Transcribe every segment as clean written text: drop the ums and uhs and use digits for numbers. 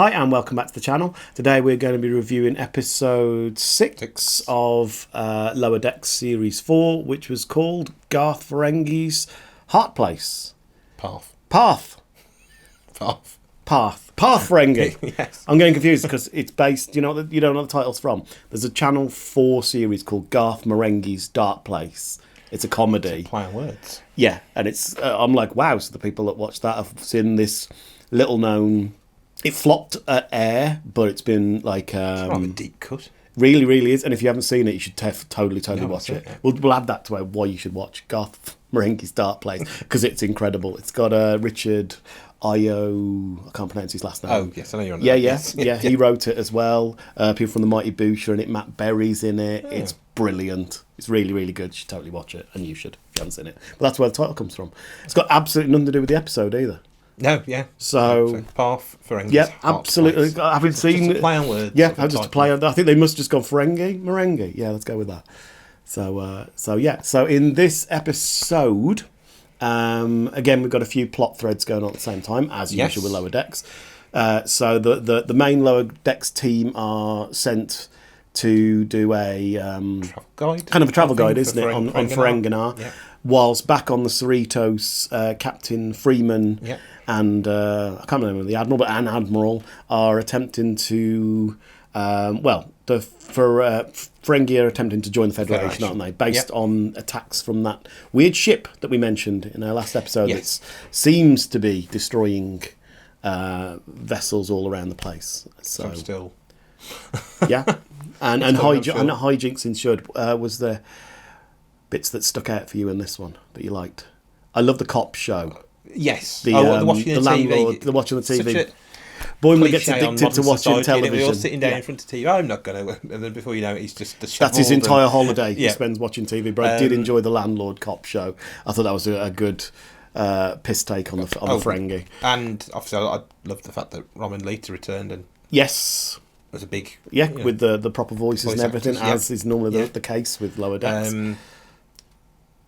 Hi and welcome back to the channel. Today we're going to be reviewing episode 6 of Lower Decks Series 4, which was called Garth Marenghi's Heart Place. Path Ferengi. Yes. I'm getting confused because it's based, you don't know what the title's from. There's a Channel 4 series called Garth Marenghi's Dark Place. It's a comedy. It's a play on words. Yeah, and it's I'm like, wow, so the people that watch that have seen this little known... It flopped at air, but it's been like... it's not a deep cut. Really, really is. And if you haven't seen it, you should totally watch it. Yeah. We'll add that to why you should watch Garth Marenghi's Dark Place, because it's incredible. It's got Richard Ayo... I can't pronounce his last name. Oh, yes, I know you're on that. Yeah, he wrote it as well. People from the Mighty Boosh are in it. Matt Berry's in it. Oh. It's brilliant. It's really, really good. You should totally watch it, and you should if you haven't seen it. But that's where the title comes from. It's got absolutely nothing to do with the episode either. No, yeah. So Path Ferengi's yeah, absolutely. I haven't seen just a play on words. Yeah, just a play on. I think they must just gone Ferengi. Yeah, let's go with that. So in this episode, again we've got a few plot threads going on at the same time as usual with Lower Decks. So the main Lower Decks team are sent to do a travel guide, kind of a travel guide, isn't it, on Ferenginar. Yeah. Whilst back on the Cerritos, Captain Freeman and I can't remember the Admiral, but an Admiral are attempting to Ferengi are attempting to join the Federation, aren't they? Based on attacks from that weird ship that we mentioned in our last episode that seems to be destroying vessels all around the place. So still, yeah, and hijinks ensured. Was there bits that stuck out for you in this one that you liked? I love the cop show. Yes, the watching the landlord, TV. the watching the TV. Boimler gets addicted to watching television. We're all sitting down in front of TV. I'm not going to. And then before you know it, he's just that's his entire holiday. He spends watching TV. But I did enjoy the landlord cop show. I thought that was a good piss take on the Ferengi. And obviously, I love the fact that ROM and LEETA returned and was a big with the proper voices and everything, actors, as is normally the case with Lower Decks.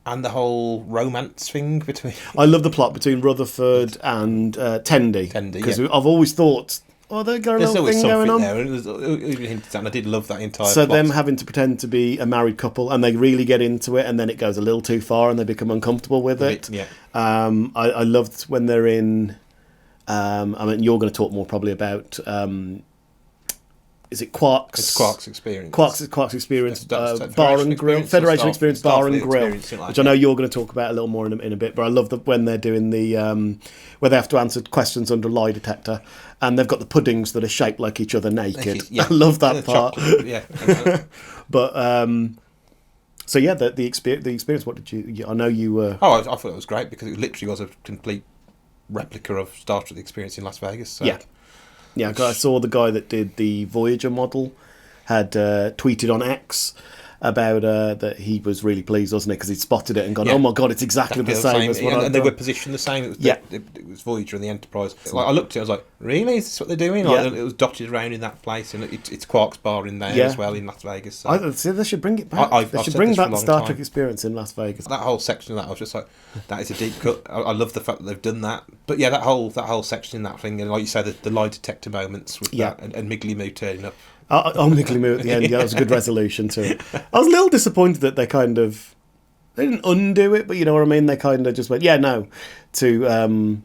And the whole romance thing between... I love the plot between Rutherford and Tendi. Because I've always thought, they've got a little thing going on. There. And I did love that entire plot. them having to pretend to be a married couple, and they really get into it, and then it goes a little too far, and they become uncomfortable with it. I loved when they're in... I mean, you're going to talk more probably about... is it Quark's? It's Quark's Experience. Quark's Experience Bar and Grill. Federation Experience Bar and Grill, which I know you're going to talk about a little more in a bit. But I love when they're doing the where they have to answer questions under a lie detector, and they've got the puddings that are shaped like each other naked. I love that part. But so yeah, the experience. What did you? I know you were. I thought it was great because it literally was a complete replica of Star Trek: The Experience in Las Vegas. So. Yeah, because I saw the guy that did the Voyager model had tweeted on X about that he was really pleased, wasn't it? Because he'd spotted it and gone, oh my God, it's exactly the same as what I've And they were positioned the same. It was Voyager and the Enterprise. Like, I looked at it, I was like, really? Is this what they're doing? Like, it was dotted around in that place, and it's Quark's Bar in there as well in Las Vegas. So. I see they should bring it back. They should bring back the Star Trek Experience in Las Vegas. That whole section of that, I was just like, that is a deep cut. I love the fact that they've done that. But yeah, that whole section in that thing, and like you say, the lie detector moments with that, and Miggly Moo turning up. Miggly Moo at the end, that was a good resolution to it. I was a little disappointed that they didn't undo it, but you know what I mean? They kind of just went, to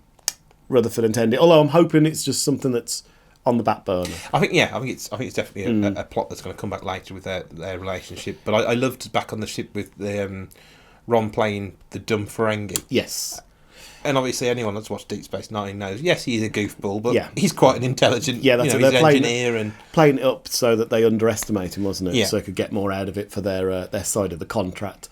Rutherford and Tendi. Although I'm hoping it's just something that's on the back burner. I think it's definitely a plot that's going to come back later with their relationship. But I loved back on the ship with the Ron playing the dumb Ferengi. Yes. And obviously anyone that's watched Deep Space Nine knows, yes, he's a goofball, but he's quite an intelligent he's an engineer. And playing it up so that they underestimate him, wasn't it? Yeah. So they could get more out of it for their side of the contract.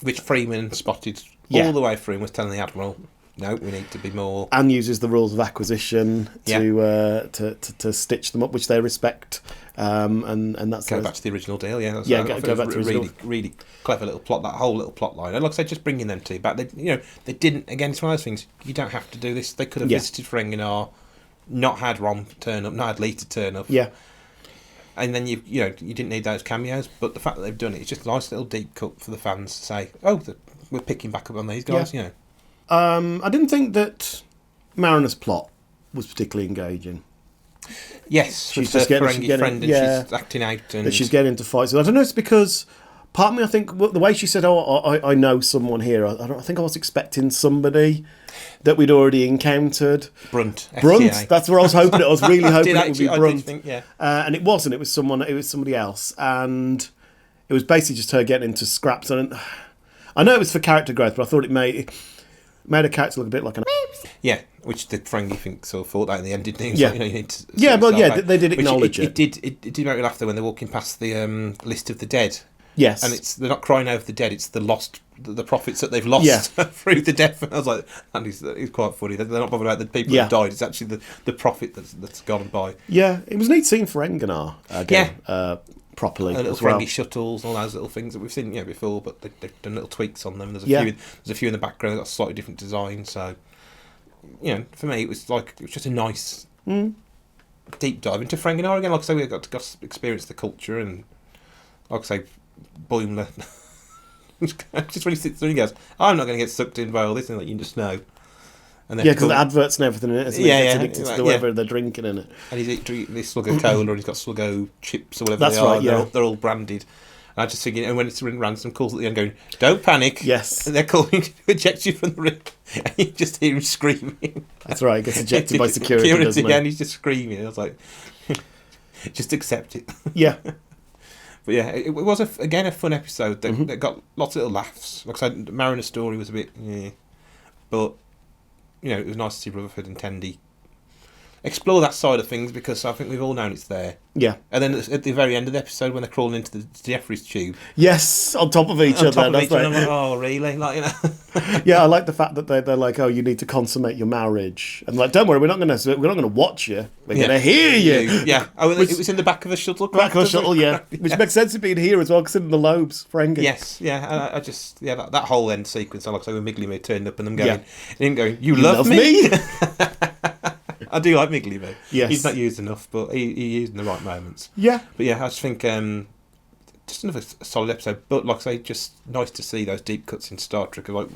Which Freeman spotted all the way through and was telling the Admiral, no, we need to be more... And uses the rules of acquisition to stitch them up, which they respect. And that's... Go back to the original deal, go back to the original. Really clever little plot, that whole little plot line. And like I said, just bringing them two back. They didn't... Again, it's one of those things, you don't have to do this. They could have visited Ferenginar, not had ROM turn up, not had LEETA turn up. Yeah. And then you didn't need those cameos, but the fact that they've done it, it's just a nice little deep cut for the fans to say, we're picking back up on these guys, I didn't think that Mariner's plot was particularly engaging. Yes, she's with just her getting, friend, and she's acting out, and that she's getting into fights. I don't know. It's because part of me, I think, the way she said, "Oh, I know someone here." I think I was expecting somebody that we'd already encountered. Brunt. That's where I was hoping it. I was really hoping it would be Brunt. Think, yeah. And it wasn't. It was somebody else, and it was basically just her getting into scraps. And I know it was for character growth, but I thought it made a character look a bit like an. Yeah, which the Ferengi think sort of thought that in the end, didn't he? Yeah, you need to they did acknowledge it. It did make me laugh though when they're walking past the list of the dead. Yes, and they're not crying over the dead; it's the prophets that they've lost through the death. And I was like, and he's quite funny. They're not bothered about the people that died. It's actually the prophet that's gone by. Yeah, it was neat seeing Ferenginar again. Properly, and little as well. Ferengi shuttles, all those little things that we've seen before, but they've done little tweaks on them. There's a few in the background that got slightly different design. So, for me, it was just a nice deep dive into Ferenginar again. Like I say, we got to experience the culture, and like I say, Boimler just when he sits there and he goes, "I'm not going to get sucked in by all this," and you just know. And because the adverts and everything in it, isn't it? Gets addicted to whatever they're drinking in it. And he's drinking this Sluggo Cola, and he's got Sluggo chips or whatever That's they are. Right, yeah. They're all branded. And I just thinking, and when it's Ransom calls at the end going, "Don't panic." Yes. And they're calling to eject you from the ring. And you just hear him screaming. That's right, he gets ejected by security, doesn't he? And he's just screaming. I was like, just accept it. Yeah. But yeah, it was, a fun episode that got lots of little laughs. Like I said, Mariner's story was a bit, but it was nice to see Rutherford and Tendi explore that side of things, because I think we've all known it's there. Yeah. And then at the very end of the episode, when they're crawling into the Jeffries tube. Yes, on top of each other. I'm like, oh, really? Yeah, I like the fact that they're like, oh, you need to consummate your marriage, and like, don't worry, we're not going to watch you. We're going to hear you. Yeah. Oh, it was in the back of a shuttle. Which makes sense of being here as well, considering the lobes, Ferengi. Yes, yeah. I just that whole end sequence, like I say, when Miglimo turned up and them going, you love me? I do like Miglimo. Yes. He's not used enough, but he used in the right moments. Yeah. But yeah, I just think just another solid episode. But like I say, just nice to see those deep cuts in Star Trek. Like,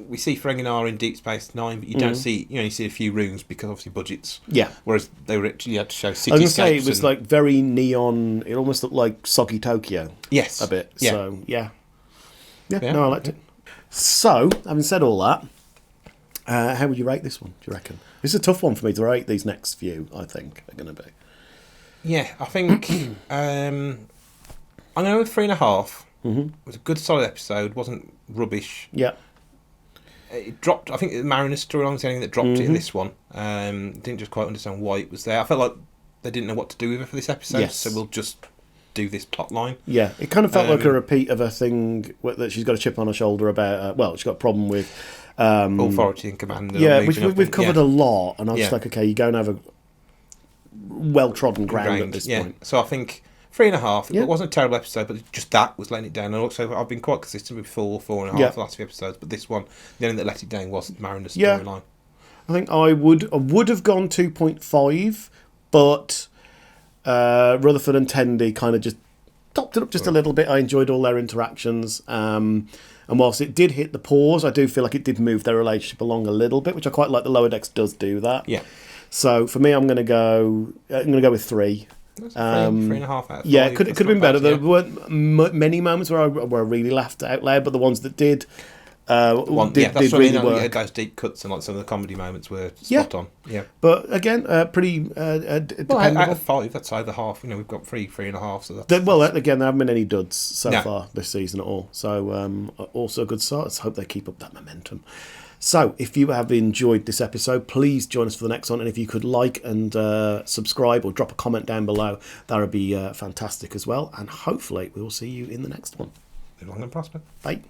we see Ferenginar in Deep Space Nine, but you don't see, you see a few rooms because obviously budgets. Yeah. Whereas they were actually had to show cityscapes. I was going to say, it was like very neon. It almost looked like soggy Tokyo. Yes. A bit. Yeah. So, yeah. No, I liked it. So, having said all that, how would you rate this one, do you reckon? This is a tough one for me to rate. These next few, I think, are going to be. Yeah, I think I'm going to go with 3.5. It was a good, solid episode. Wasn't rubbish. Yeah. It dropped. I think the Mariner's storyline was the only thing that dropped it in this one. Didn't just quite understand why it was there. I felt like they didn't know what to do with it for this episode, so we'll just do this plot line. Yeah, it kind of felt like a repeat of a thing that she's got a chip on her shoulder about. She's got a problem with authority and command. Which we've covered a lot, and I was just like, okay, you're going over well-trodden ground at this point. So I think 3.5. It wasn't a terrible episode, but just that was letting it down. And also, I've been quite consistent with 4.5 the last few episodes, but this one, the only that let it down was Mariner's storyline. I think I would have gone 2.5, but Rutherford and Tendi kind of just topped it up just a little bit. I enjoyed all their interactions. And whilst it did hit the pause, I do feel like it did move their relationship along a little bit, which I quite like. The Lower Decks does do that. Yeah. So for me, I'm going to go with 3. 3.5 out of 5. Yeah, it could have been better. There weren't many moments where I really laughed out loud, but the ones that did did really work. Those deep cuts and like some of the comedy moments were spot on. Yeah. But again, pretty dependable. Out of 5, that's over half. We've got 3.5. So again, there haven't been any duds so far this season at all. So also a good start. Let's hope they keep up that momentum. So, if you have enjoyed this episode, please join us for the next one. And if you could like and subscribe or drop a comment down below, that would be fantastic as well. And hopefully, we will see you in the next one. Live long and prosper. Bye.